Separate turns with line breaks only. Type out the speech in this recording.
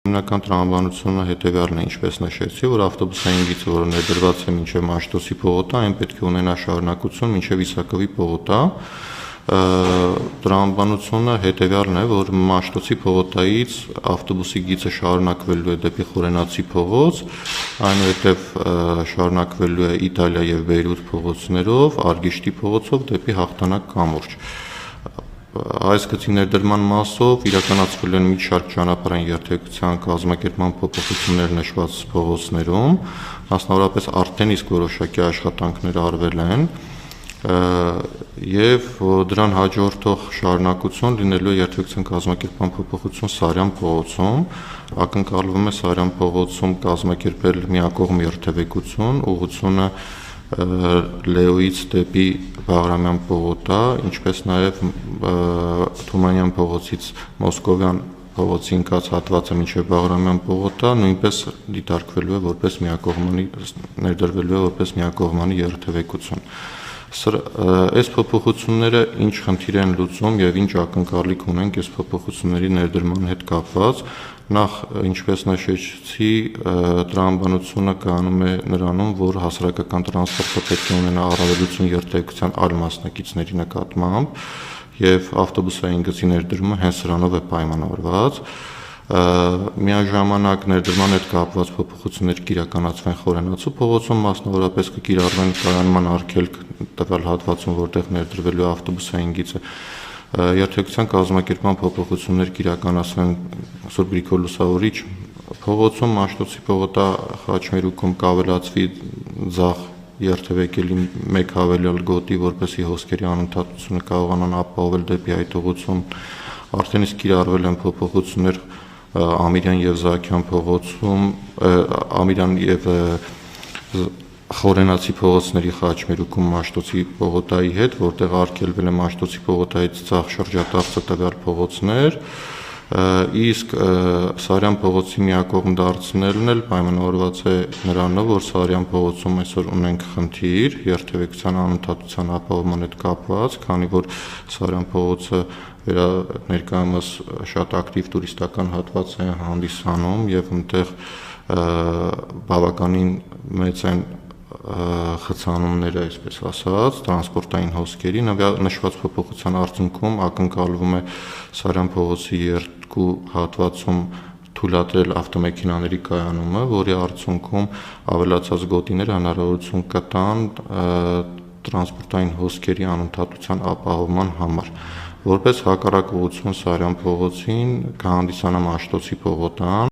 Հիմնական տրամաբանությունը հետևյալն է, ինչպես նշեցի, որ ավտոբուսային գիծը, որը ներդրված է մինչև Մաշտոցի պողոտա, այն պետք է ունենա շարունակություն մինչև Իսակովի պողոտա։ Տրամաբանությունը հետևյալն է, որ Մաշտոցի պողոտայից ավտոբուսի գիծը շարունակվելու է դեպի Խորենացի փողոց, այնուհետև շարունակվելու է Իտալիա եւ Բեյրութ փողոցներով, Արգիշտի փողոցով դեպի Հաղթանակ կամուրջ։ Այս գծի ներդրման մասով իրականացվել են մի շարք ճանապարհային երթևեկության կազմակերպման փոփոխություններ նշված փողոցներում, մասնավորապես արդեն իսկ որոշակի աշխատանքներ արվել են եւ դրան հաջորդող շարունակություն լինելու է երթևեկության կազմակերպման փոփոխություն Սարյան փողոցում, ակնկալվում է Սարյան փողոցում կազմակերպել միակողմ երթևեկություն, ուղղությունը Լեոից դեպի Բաղրամյան պողոտա, ինչպես նաև Թումանյան փողոցից Մոսկովյան փողոցի ընկած հատվածը մինչև Բաղրամյան պողոտա նույնպես դիտարկվելու է որպես միակողմանի ներդրվելու է որպես միակողմանի երթևեկություն։ Այս փոփոխությունները ինչ խնդիր են լուծում եւ ինչ ակնկալիք ունենք այս փոփոխությունների ներդրման հետ կապված։ Նախ, ինչպես նշեցի, տրամաբանությունը կանում է նրանում, որ հասարակական տրանսպորտը պետք է ունենա առավելություն երթևեկության այլ մասնակիցների նկատմամբ եւ ավտոբուսային գծի ներդրումը հենց սրանով է պայմանավորված։ Միաժամանակ ներդրման հետ կապված փոփոխություններ կիրականացվեն Խորենացու փողոցում, մասնավորապես կկիրառվեն կայանման արգելք տվյալ հատվածում, որտեղ ներդրվելու է ավտոբուսային գիծը։ Երթևեկության կազմակերպման փոփոխություններ կիրականացվեն Սուրբ Գրիգոր Լուսավորիչ փողոցում, Մաշտոցի պողոտա խաչմերուկում կավելացվի ձախ երթևեկելի մեկ հավելյալ գոտի, որպեսզի հոսքերի անընդհատությունը կարողանան ապահովել դեպի այդ ուղղություն։ Արդեն իսկ կիրառվել են փոփոխություններ Ամիրյան եւ Զաքյան փողոցում, Ամիրյան եւ Խորենացի փողոցների խաչմերուկում Մաշտոցի պողոտայի հետ, որտեղ արգելվել է Մաշտոցի պողոտայից ցախ շրջատախտը տվյալ փողոցներ, իսկ Սարյան փողոցի միակողմ դարձնելն էլ պայմանավորված է նրանով, որ Սարյան փողոցում այսօր ունենք խնդիր երթևեկության անընդհատության ապահովման հետ կապված, քանի որ Սարյան փողոցը ներկայումս շատ ակտիվ տուրիստական հատված է հանդիսանում եւ այնտեղ բավականին մեծ են խցանումները, այսպես ասած, տրանսպորտային հոսքերի նշված փոփոխության արդյունքում ակնկալվում է Սարյան փողոցի երկու հատվածում թույլատրել ավտոմեքենաների կայանումը, որի արդյունքում ավելացած գոտիները հնարավորություն կտան տրանսպորտային հոսքերի անընդհատության ապահովման համար։ Որպես հակառակ ուղղություն Սարյան փողոցին կհանդիսանա Մաշտոցի պողոտան,